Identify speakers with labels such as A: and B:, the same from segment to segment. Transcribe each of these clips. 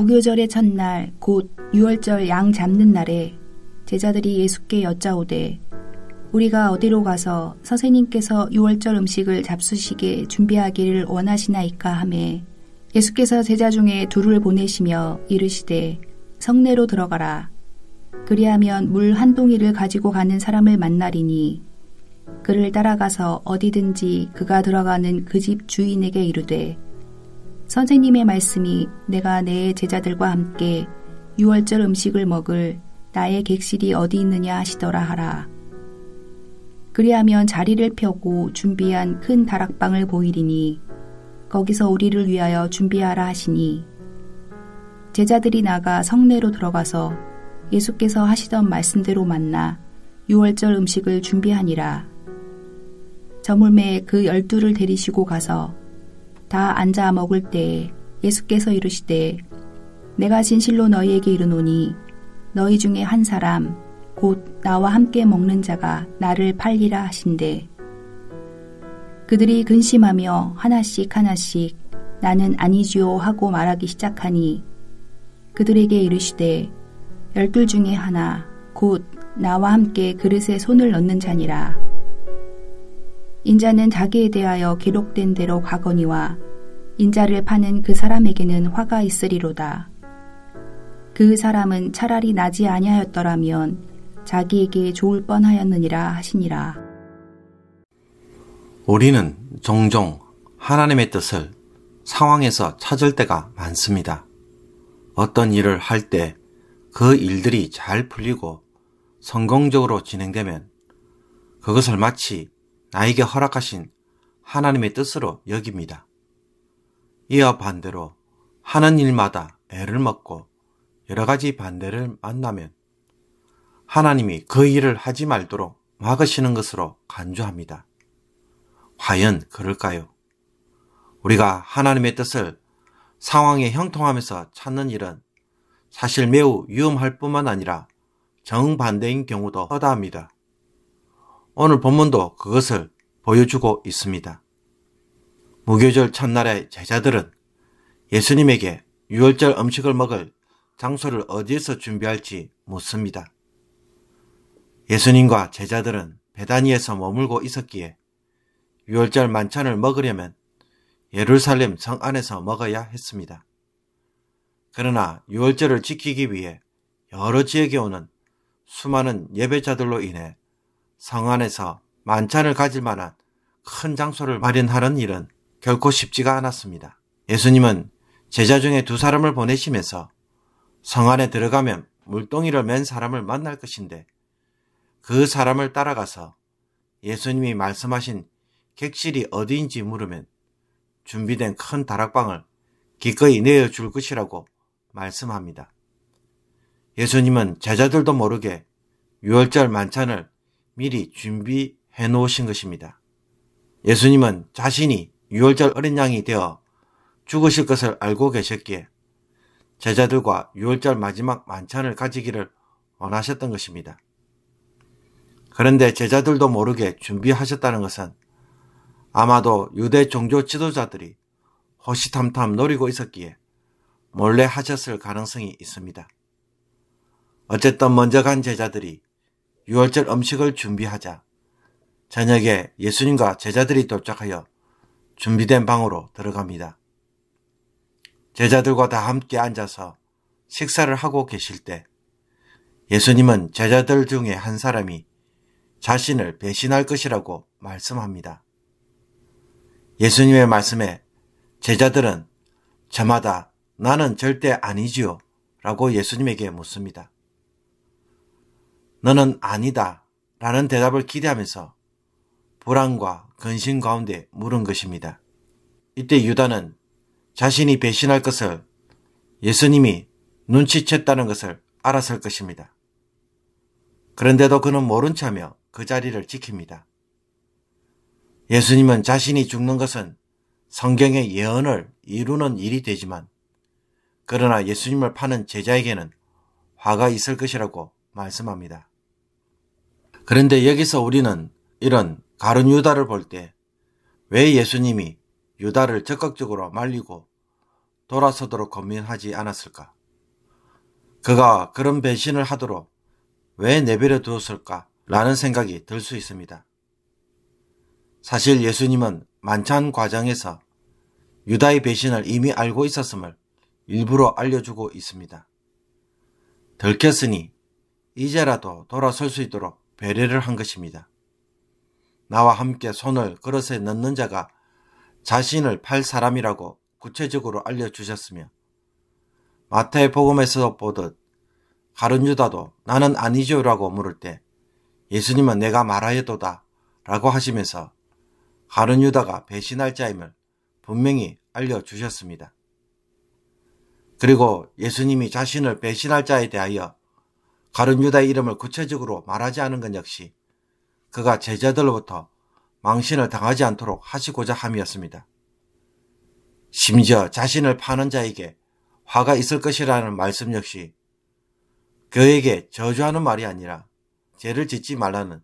A: 무교절의 첫날 곧 유월절 양 잡는 날에 제자들이 예수께 여짜오되 우리가 어디로 가서 선생님께서 유월절 음식을 잡수시게 준비하기를 원하시나이까 하매 예수께서 제자 중에 둘을 보내시며 이르시되 성내로 들어가라. 그리하면 물 한 동이를 가지고 가는 사람을 만나리니 그를 따라가서 어디든지 그가 들어가는 그 집 주인에게 이르되 선생님의 말씀이 내가 내 제자들과 함께 유월절 음식을 먹을 나의 객실이 어디 있느냐 하시더라 하라. 그리하면 자리를 펴고 준비한 큰 다락방을 보이리니 거기서 우리를 위하여 준비하라 하시니 제자들이 나가 성내로 들어가서 예수께서 하시던 말씀대로 만나 유월절 음식을 준비하니라. 저물매 그 12를 데리시고 가서 다 앉아 먹을 때에 예수께서 이르시되 내가 진실로 너희에게 이르노니 너희 중에 한 사람 곧 나와 함께 먹는 자가 나를 팔리라 하신대. 그들이 근심하며 하나씩 하나씩 나는 아니지요 하고 말하기 시작하니 그들에게 이르시되 12 중에 하나 곧 나와 함께 그릇에 손을 넣는 자니라. 인자는 자기에 대하여 기록된 대로 가거니와 인자를 파는 그 사람에게는 화가 있으리로다. 그 사람은 차라리 나지 아니하였더라면 자기에게 좋을 뻔하였느니라 하시니라.
B: 우리는 종종 하나님의 뜻을 상황에서 찾을 때가 많습니다. 어떤 일을 할 때 그 일들이 잘 풀리고 성공적으로 진행되면 그것을 마치 나에게 허락하신 하나님의 뜻으로 여깁니다. 이와 반대로 하는 일마다 애를 먹고 여러 가지 반대를 만나면 하나님이 그 일을 하지 말도록 막으시는 것으로 간주합니다. 과연 그럴까요? 우리가 하나님의 뜻을 상황에 형통하면서 찾는 일은 사실 매우 위험할 뿐만 아니라 정반대인 경우도 허다합니다. 오늘 본문도 그것을 보여주고 있습니다. 무교절 첫날의 제자들은 예수님에게 유월절 음식을 먹을 장소를 어디에서 준비할지 묻습니다. 예수님과 제자들은 베다니에서 머물고 있었기에 유월절 만찬을 먹으려면 예루살렘 성 안에서 먹어야 했습니다. 그러나 유월절을 지키기 위해 여러 지역에 오는 수많은 예배자들로 인해 성 안에서 만찬을 가질 만한 큰 장소를 마련하는 일은 결코 쉽지가 않았습니다. 예수님은 제자 중에 2 사람을 보내시면서 성 안에 들어가면 물동이를 맨 사람을 만날 것인데 그 사람을 따라가서 예수님이 말씀하신 객실이 어디인지 물으면 준비된 큰 다락방을 기꺼이 내어줄 것이라고 말씀합니다. 예수님은 제자들도 모르게 유월절 만찬을 미리 준비해 놓으신 것입니다. 예수님은 자신이 유월절 어린 양이 되어 죽으실 것을 알고 계셨기에 제자들과 유월절 마지막 만찬을 가지기를 원하셨던 것입니다. 그런데 제자들도 모르게 준비하셨다는 것은 아마도 유대 종교 지도자들이 호시탐탐 노리고 있었기에 몰래 하셨을 가능성이 있습니다. 어쨌든 먼저 간 제자들이 유월절 음식을 준비하자 저녁에 예수님과 제자들이 도착하여 준비된 방으로 들어갑니다. 제자들과 다 함께 앉아서 식사를 하고 계실 때 예수님은 제자들 중에 한 사람이 자신을 배신할 것이라고 말씀합니다. 예수님의 말씀에 제자들은 저마다 나는 절대 아니지요 라고 예수님에게 묻습니다. 너는 아니다 라는 대답을 기대하면서 불안과 근심 가운데 물은 것입니다. 이때 유다는 자신이 배신할 것을 예수님이 눈치챘다는 것을 알았을 것입니다. 그런데도 그는 모른 체하며 그 자리를 지킵니다. 예수님은 자신이 죽는 것은 성경의 예언을 이루는 일이 되지만 그러나 예수님을 파는 제자에게는 화가 있을 것이라고 말씀합니다. 그런데 여기서 우리는 이런 가룟 유다를 볼 때 왜 예수님이 유다를 적극적으로 말리고 돌아서도록 고민하지 않았을까? 그가 그런 배신을 하도록 왜 내버려 두었을까? 라는 생각이 들 수 있습니다. 사실 예수님은 만찬 과정에서 유다의 배신을 이미 알고 있었음을 일부러 알려주고 있습니다. 들켰으니 이제라도 돌아설 수 있도록 배려를 한 것입니다. 나와 함께 손을 그릇에 넣는 자가 자신을 팔 사람이라고 구체적으로 알려주셨으며, 마태복음에서 보듯 가룟 유다도 나는 아니죠 라고 물을 때 예수님은 내가 말하였도다 라고 하시면서 가룟 유다가 배신할 자임을 분명히 알려주셨습니다. 그리고 예수님이 자신을 배신할 자에 대하여 가룟 유다의 이름을 구체적으로 말하지 않은 것 역시 그가 제자들로부터 망신을 당하지 않도록 하시고자 함이었습니다. 심지어 자신을 파는 자에게 화가 있을 것이라는 말씀 역시 그에게 저주하는 말이 아니라 죄를 짓지 말라는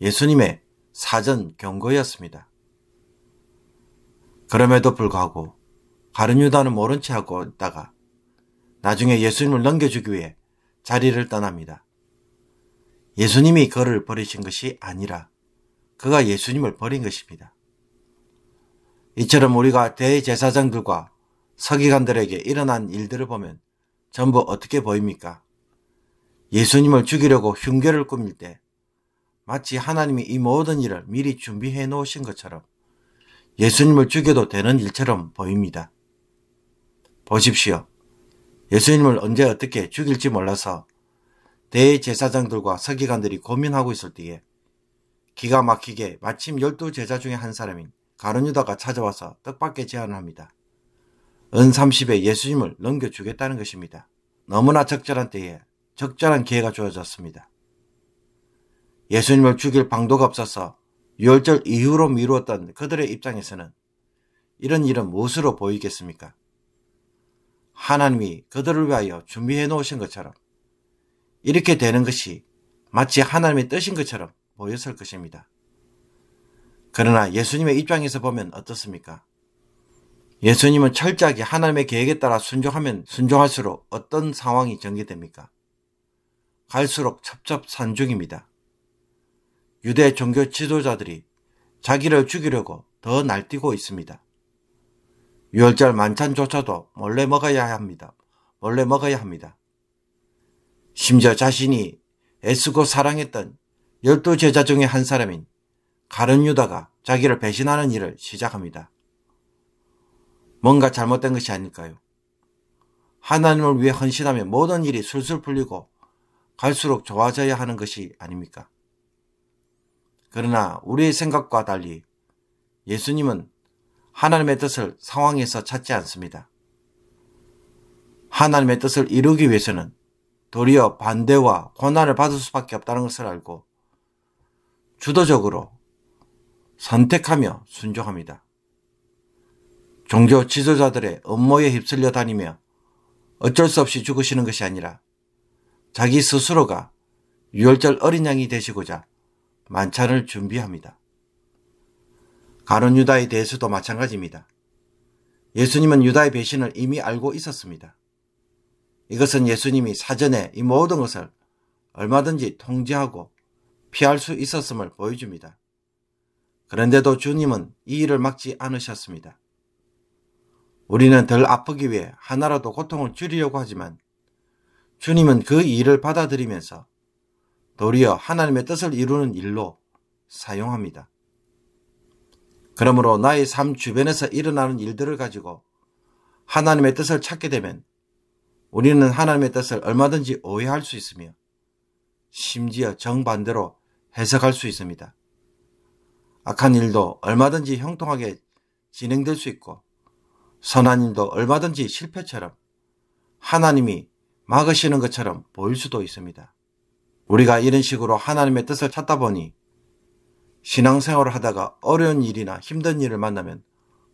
B: 예수님의 사전 경고였습니다. 그럼에도 불구하고 가룟 유다는 모른 채 하고 있다가 나중에 예수님을 넘겨주기 위해 자리를 떠납니다. 예수님이 그를 버리신 것이 아니라 그가 예수님을 버린 것입니다. 이처럼 우리가 대제사장들과 서기관들에게 일어난 일들을 보면 전부 어떻게 보입니까? 예수님을 죽이려고 흉계를 꾸밀 때 마치 하나님이 이 모든 일을 미리 준비해 놓으신 것처럼 예수님을 죽여도 되는 일처럼 보입니다. 보십시오. 예수님을 언제 어떻게 죽일지 몰라서 대제사장들과 서기관들이 고민하고 있을 때에 기가 막히게 마침 12제자 중에 한 사람인 가룟 유다가 찾아와서 뜻밖의 제안을 합니다. 은 30에 예수님을 넘겨주겠다는 것입니다. 너무나 적절한 때에 적절한 기회가 주어졌습니다. 예수님을 죽일 방도가 없어서 유월절 이후로 미루었던 그들의 입장에서는 이런 일은 무엇으로 보이겠습니까? 하나님이 그들을 위하여 준비해 놓으신 것처럼 이렇게 되는 것이 마치 하나님의 뜻인 것처럼 보였을 것입니다. 그러나 예수님의 입장에서 보면 어떻습니까? 예수님은 철저하게 하나님의 계획에 따라 순종하면 순종할수록 어떤 상황이 전개됩니까? 갈수록 첩첩산중입니다. 유대 종교 지도자들이 자기를 죽이려고 더 날뛰고 있습니다. 유월절 만찬조차도 몰래 먹어야 합니다. 몰래 먹어야 합니다. 심지어 자신이 애쓰고 사랑했던 12제자 중에 한 사람인 가룟 유다가 자기를 배신하는 일을 시작합니다. 뭔가 잘못된 것이 아닐까요? 하나님을 위해 헌신하면 모든 일이 술술 풀리고 갈수록 좋아져야 하는 것이 아닙니까? 그러나 우리의 생각과 달리 예수님은 하나님의 뜻을 상황에서 찾지 않습니다. 하나님의 뜻을 이루기 위해서는 도리어 반대와 고난을 받을 수밖에 없다는 것을 알고 주도적으로 선택하며 순종합니다. 종교 지도자들의 음모에 휩쓸려 다니며 어쩔 수 없이 죽으시는 것이 아니라 자기 스스로가 유월절 어린 양이 되시고자 만찬을 준비합니다. 가룟 유다에 대해서도 마찬가지입니다. 예수님은 유다의 배신을 이미 알고 있었습니다. 이것은 예수님이 사전에 이 모든 것을 얼마든지 통제하고 피할 수 있었음을 보여줍니다. 그런데도 주님은 이 일을 막지 않으셨습니다. 우리는 덜 아프기 위해 하나라도 고통을 줄이려고 하지만 주님은 그 일을 받아들이면서 도리어 하나님의 뜻을 이루는 일로 사용합니다. 그러므로 나의 삶 주변에서 일어나는 일들을 가지고 하나님의 뜻을 찾게 되면 우리는 하나님의 뜻을 얼마든지 오해할 수 있으며 심지어 정반대로 해석할 수 있습니다. 악한 일도 얼마든지 형통하게 진행될 수 있고 선한 일도 얼마든지 실패처럼 하나님이 막으시는 것처럼 보일 수도 있습니다. 우리가 이런 식으로 하나님의 뜻을 찾다 보니 신앙생활을 하다가 어려운 일이나 힘든 일을 만나면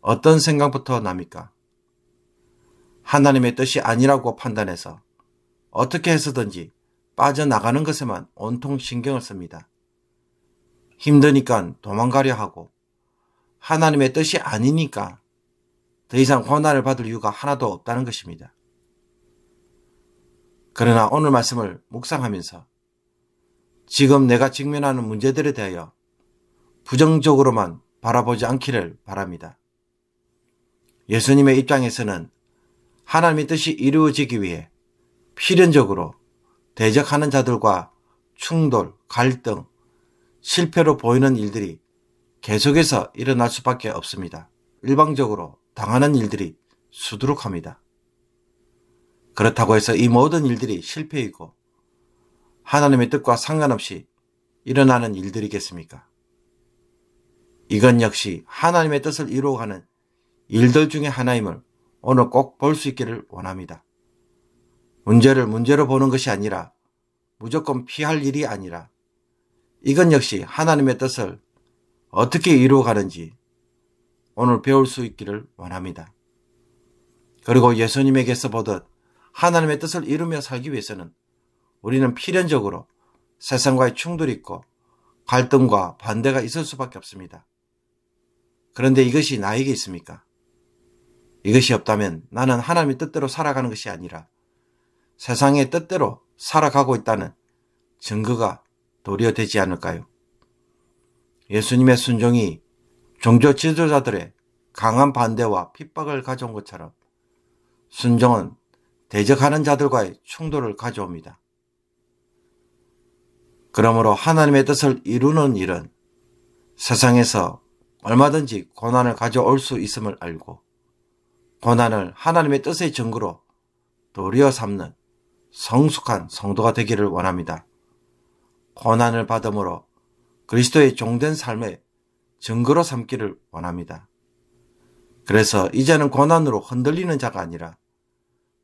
B: 어떤 생각부터 납니까? 하나님의 뜻이 아니라고 판단해서 어떻게 해서든지 빠져나가는 것에만 온통 신경을 씁니다. 힘드니까 도망가려 하고 하나님의 뜻이 아니니까 더 이상 고난을 받을 이유가 하나도 없다는 것입니다. 그러나 오늘 말씀을 묵상하면서 지금 내가 직면하는 문제들에 대하여 부정적으로만 바라보지 않기를 바랍니다. 예수님의 입장에서는 하나님의 뜻이 이루어지기 위해 필연적으로 대적하는 자들과 충돌, 갈등, 실패로 보이는 일들이 계속해서 일어날 수밖에 없습니다. 일방적으로 당하는 일들이 수두룩합니다. 그렇다고 해서 이 모든 일들이 실패이고 하나님의 뜻과 상관없이 일어나는 일들이겠습니까? 이건 역시 하나님의 뜻을 이루어가는 일들 중에 하나임을 오늘 꼭 볼 수 있기를 원합니다. 문제를 문제로 보는 것이 아니라 무조건 피할 일이 아니라 이건 역시 하나님의 뜻을 어떻게 이루어가는지 오늘 배울 수 있기를 원합니다. 그리고 예수님에게서 보듯 하나님의 뜻을 이루며 살기 위해서는 우리는 필연적으로 세상과의 충돌이 있고 갈등과 반대가 있을 수밖에 없습니다. 그런데 이것이 나에게 있습니까? 이것이 없다면 나는 하나님의 뜻대로 살아가는 것이 아니라 세상의 뜻대로 살아가고 있다는 증거가 도리어 되지 않을까요? 예수님의 순종이 종교 지도자들의 강한 반대와 핍박을 가져온 것처럼 순종은 대적하는 자들과의 충돌을 가져옵니다. 그러므로 하나님의 뜻을 이루는 일은 세상에서 얼마든지 고난을 가져올 수 있음을 알고 고난을 하나님의 뜻의 증거로 도리어 삼는 성숙한 성도가 되기를 원합니다. 고난을 받음으로 그리스도의 종된 삶의 증거로 삼기를 원합니다. 그래서 이제는 고난으로 흔들리는 자가 아니라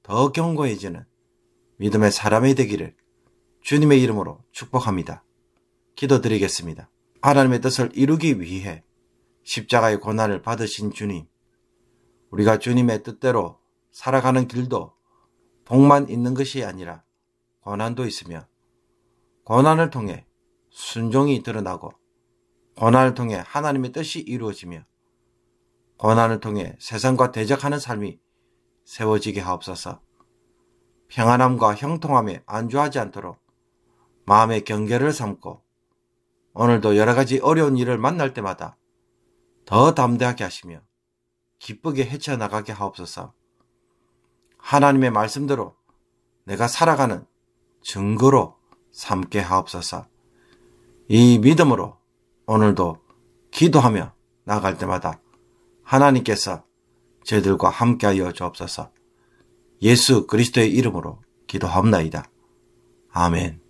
B: 더 견고해지는 믿음의 사람이 되기를 주님의 이름으로 축복합니다. 기도드리겠습니다. 하나님의 뜻을 이루기 위해 십자가의 고난을 받으신 주님, 우리가 주님의 뜻대로 살아가는 길도 복만 있는 것이 아니라 고난도 있으며 고난을 통해 순종이 드러나고 고난을 통해 하나님의 뜻이 이루어지며 고난을 통해 세상과 대적하는 삶이 세워지게 하옵소서. 평안함과 형통함에 안주하지 않도록 마음의 경계를 삼고 오늘도 여러 가지 어려운 일을 만날 때마다 더 담대하게 하시며 기쁘게 헤쳐나가게 하옵소서. 하나님의 말씀대로 내가 살아가는 증거로 삼게 하옵소서. 이 믿음으로 오늘도 기도하며 나아갈 때마다 하나님께서 저희들과 함께하여 주옵소서. 예수 그리스도의 이름으로 기도하옵나이다. 아멘.